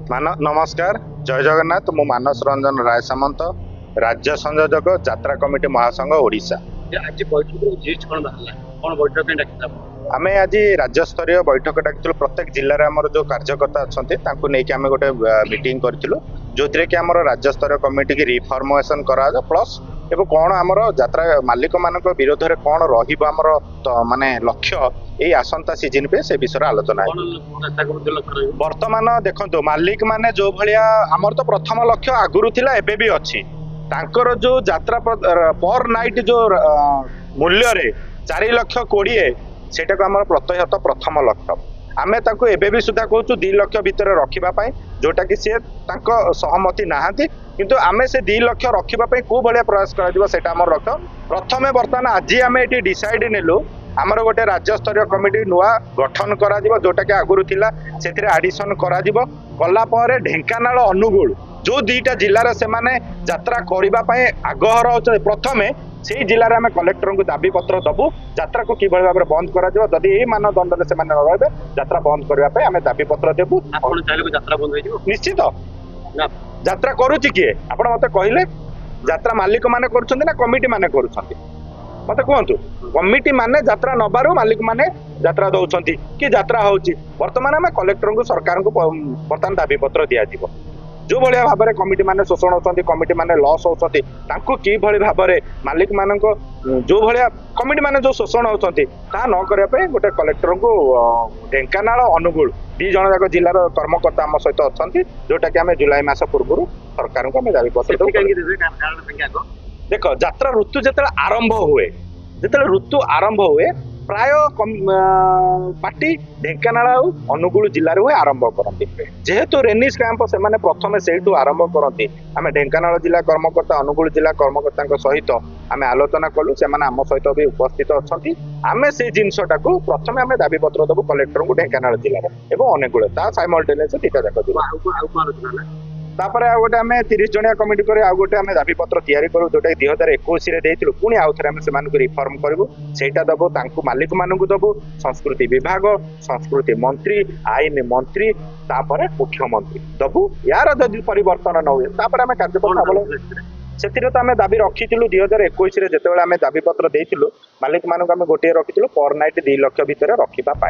नमस्कार जय जगन्नाथ मु मानस रंजन राय सामंत राज्य संयोजक यात्रा कमिटी महासंघ ओडिशा। आज बैठक आमे आज राज्य स्तरीय बैठक डाकिलु प्रत्येक जिले में आमर जो कार्यकर्ता अच्छा आम गोटे मीटिंग करूँ जो थी कि आम राज्य स्तरीय कमिटी की रिफॉर्मेशन करा प्लस एवं कौन आमर यात्रा मालिक मान विरोध में कौन रमर माने लक्ष्य ये आसंता सीजन पे से विषय आलोचना है। वर्तमान देखो मालिक माने जो भाया आमर तो प्रथम लक्ष्य आगुरी थिला एबे भी अच्छी तांकर जो यात्रा पर नाइट जो मूल्य रे 4,20,000 सेटा को आमर प्रत्यहत प्रथम लक्ष्य आमे ताको एबे भी सुधा कहूँ 2 लक्ष भितर रखा जोटा कि सी सहमति नहांती किंतु आमे से 2 लक्ष रखापी को भाया प्रयास करा आमर लक्ष्य प्रथमे बर्तमान आज आम ये डिसाइड नेलु आमर गोटे राज्य स्तरीय कमिटी नुआ गठन करा जोटा कि आगुरी थिला सेथिरे एडिशन करा कला पर ढेंकानाल अनुगुल जो 2टा जिलार से यात्रा करने आग्रह अच्छा प्रथमे से जिले में कलेक्टर को दाबी पत्र दबु यात्रा को कि भाव में बंद करी यही मानदंड से रही यात्रा बंद करने आम दाबी पत्र देवु निश्चित यात्रा करुच्ची किए आप मत कहले यात्रा मालिक माने करुछंती ना कमिटी माने करुछंती मत कहतु कमिटी माने यात्रा नबारु मालिक माने यात्रा दौरान कि यात्रा होची वर्तमान आम कलेक्टर को सरकार को बर्तमान दाबी पत्र दिज्व जो भाया भाव में कमिटी माने शोषण होती कमिटी माने लॉस होती कि भाव में मालिक मान जो भाया कमिटी माने जो शोषण होती न करने गोटे कलेक्टर को ढेंकानाल अनुगुल 2 जन जाक जिलार कर्मकर्ता आम सहित अच्छा जोटा कि आम जुलाई मास पूर्व सरकार को दाबी पत्र देख यात्रा ऋतु जो आरंभ हुए जो ऋतु आरंभ हुए प्राय पार्टी ढेंकानाल अनुगुल जिले हुए आरंभ करती जेहेतु रेनिस कैंप से प्रथम से आरंभ करती आम ढेंकानाल जिला कर्मकर्ता अनुगुल जिला कर्मकर्ता सहित आम आलोचना कलु से आम सहित भी उपस्थित अच्छा आम से जिनटा को प्रथम आम दाबी पत्र देवु कलेक्टर को ढेंकानाल जिले और अनुगुल साइमल्टेनियस 2टा जाक तापर आ गोटे आम 30 जनिया कमिटी कर गोटे आम दाबी पत्र तैयारी करूँ जोटा 2021 पुणी आउ थे आम से रिफॉर्म करूँ सेटा दबु मालिक मानू दबु संस्कृति विभाग संस्कृति मंत्री आईन मंत्री तापर मुख्यमंत्री दबु यार जदि परिवर्तन न हुए तापर आम कार्यक्रम से तो आम दाबी रखीलु 2021 जिते आम दाबी पत्र देलु मालिक मानू आम गोटे रखीलु पर नाइट 2 लक्ष भितर रखा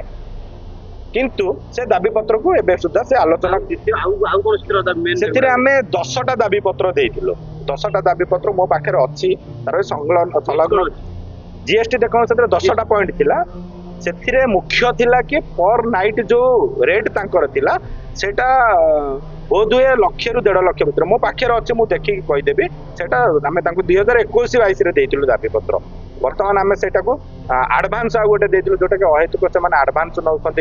किंतु से दाबी पत्र को एबे सुधा से आलोचना से आम 10टा दाबी पत्र देइथिलु 10टा दाबी पत्र मो पाखे अच्छी तार संलग्न जीएसटी देखो से 10टा पॉइंट थिला से मुख्य थिला कि पर नाइट जो रेट तांकर थिला सेटा बोध हुए 1 ରୁ 1.5 लक्ष भितर मो पाखे अच्छे मुझे देखिए कहीदेवी सेटा आम 2021-22 देइथिलु दाबी पत्र बर्तमान आम से आडभांस आ गोटे देइथिलु जोटा कि अहेतुक से आडभांस नौ 5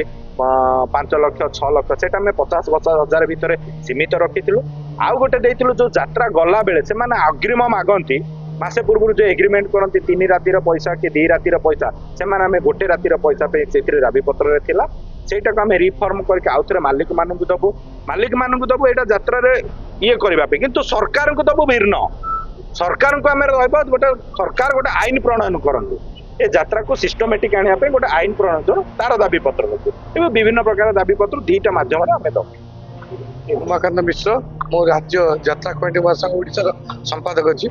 लक्ष 6 लक्ष से 50-50 हजार भितर सीमित रखीलु आउ गोटे देइथिलु जो यात्रा गला बेले से अग्रिम मागंती मासे पूर्व जो एग्रीमेंट करती 3 रातिर पैसा कि 2 रातिर पैसा से आम गोटे रातिर पैसा पे से दाबी पत्र थिला सेटा को आम रिफॉर्म करके आउ थे मालिक मानू दबु यहाँ यात्रा ये करने किंतु सरकार को दबु भिन्न सरकार को आम गोटे सरकार गोटे आईन प्रणयन करंतु ए यात्रा को सिस्टमेटिक आने गोटे आईन प्रणयन तार दाबी पत्र दे विभिन्न प्रकार दाबी पत्र 2टा माध्यम आम दबु। उमाकांत मिश्र मो राज्य यात्रा कमिटी महासंघ ओडिशा संपादक अच्छी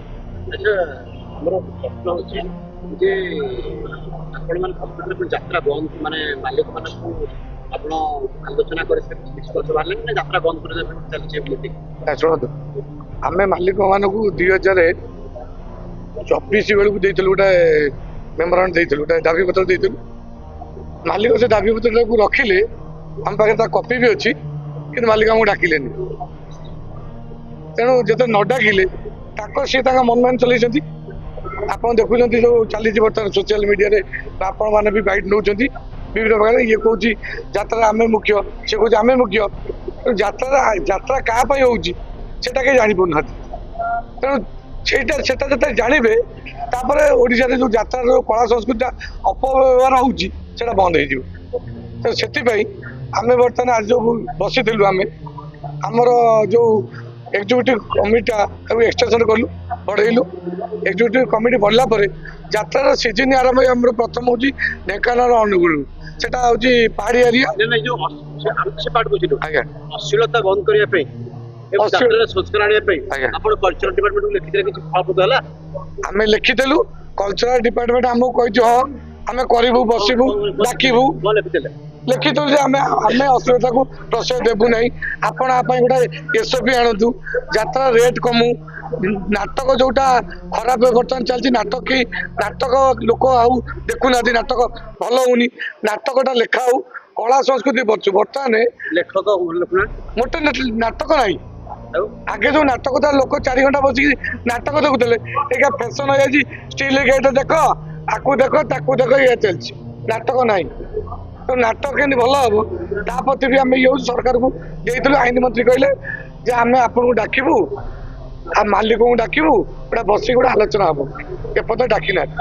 यात्रा बंद माने मालिक मान आलोचना यात्रा बंद कर शुणु आम मालिक मान 2024 बेलू दे गोटे मेमोरांडम दे गोटे दाबी पत्र दे मालिक से दाबी पत्र को रखिले आम पाखे कॉपी भी अच्छी कि मालिक आमको डाकिले तेणु जो न डाकिले सी मन मान चलती आप देखुं जो चली बर्तमान सोशल मीडिया आपण मैंने भी बाइट नौ विभिन्न प्रकार ये कौन यात्रा आम मुख्य से कौन आम मुख्य यात्रा क्या होटा कहीं जापना तेणु से जानवे ओडिशा जो यात्रा कला संस्कृति अपव्यवहार होता बंद हो से आम बर्तमान आज जो बसीलु आम आमर जो एक्जिक्यूटिव कमिटी एक्सटेंशन कलु बढ़ेलु एक्जिक्यूटिव कमिटी बढ़ला यात्रार सीजन आरंभ प्रथम हूँ ढेंकानाल अनुगुल সেটা ହଉଛି ପାହାଡି ଏରିଆ। ନାଇଁ ଯୋଉ ଆମେ ସେ ପାର୍ଟ ବୁଝିଲୁ ଆଜ୍ଞା ଅଶ୍ଳୀଳତା ବନ୍ଦ କରିବା ପାଇଁ ଏବଂ ଅଶ୍ଳୀଳ- ଯାତ୍ରାରେ ସଂସ୍କାର ଆଣିବା ପାଇଁ ଆଜ୍ଞା। ଆପଣ କଲଚର ଡିପାର୍ଟମେଣ୍ଟକୁ ଲେଖିଥିଲେ କିଛି ଫଳପ୍ରଦ ହେଲା? ଆମେ ଲେଖିଥିଲୁ, କଲଚରାଲ ଡିପାର୍ଟମେଣ୍ଟ ଆମକୁ କହିଛୁ ହଁ ଆମେ କରିବୁ, ବସିବୁ, ଡାକିବୁ। କଣ ଲେଖିଥିଲେ? ଲେଖିଥିଲୁ ଯେ ଆମେ ଆମେ ଅଶ୍ଳୀଳତାକୁ ପ୍ରଶ୍ରୟ ଦେବୁ ନାହିଁ। ଆପଣ ଆ ପାଇଁ ଗୋଟେ ଏସ୍ଓପି ଆଣନ୍ତୁ, ଯାତ୍ରା ରେଟ୍ କମୁ, ନାଟକ ଯୋଉଟା ଖରାପ ବର୍ତ୍ତମାନ ଚାଲିଛି, ନାଟକ ଲୋକ ଆଉ ଦେଖୁନାହାନ୍ତି, ନାଟକ ଭଲ ହଉନି, ନାଟକଟା ଲେଖା ହଉ, କଳା ସଂସ୍କୃତି ବଞ୍ଚୁ। ବର୍ତ୍ତମାନ ଲେଖକ ଲେଖୁନା ମୋଟେ ନାଟକ ନାହିଁ। ଆଉ ଆଗେ ଯୋଉ ନାଟକ ତା ଲୋକ 4 ଘଣ୍ଟା ବସିକି ନାଟକ ଦେଖୁଥିଲେ, ଏଇକା ଫ୍ୟାସନ ହେଇଯାଇଛି ଷ୍ଟିଲ ଗେଟ୍ ଦେଖ, ଆକୁ ଦେଖ, ତାକୁ ଦେଖ, ଇଏ ଚାଲିଛି, ନାଟକ ନାହିଁ। ତ ନାଟକ କେମିତି ଭଲ ହବ ତା ପ୍ରତି ବି ଆମେ ସରକାରକୁ ଦେଇଥିଲୁ। ଆଇନ ମନ୍ତ୍ରୀ କହିଲେ ଯେ ଆମେ ଆପଣଙ୍କୁ ଡାକିବୁ, ଆଉ ମାଲିକଙ୍କୁ ଡାକିବୁ, ଗୋଟେ ବସିକି ଗୋଟେ ଆଲୋଚନା ହବ। ଏପର୍ଯ୍ୟନ୍ତ ଡାକି ନାହାନ୍ତି।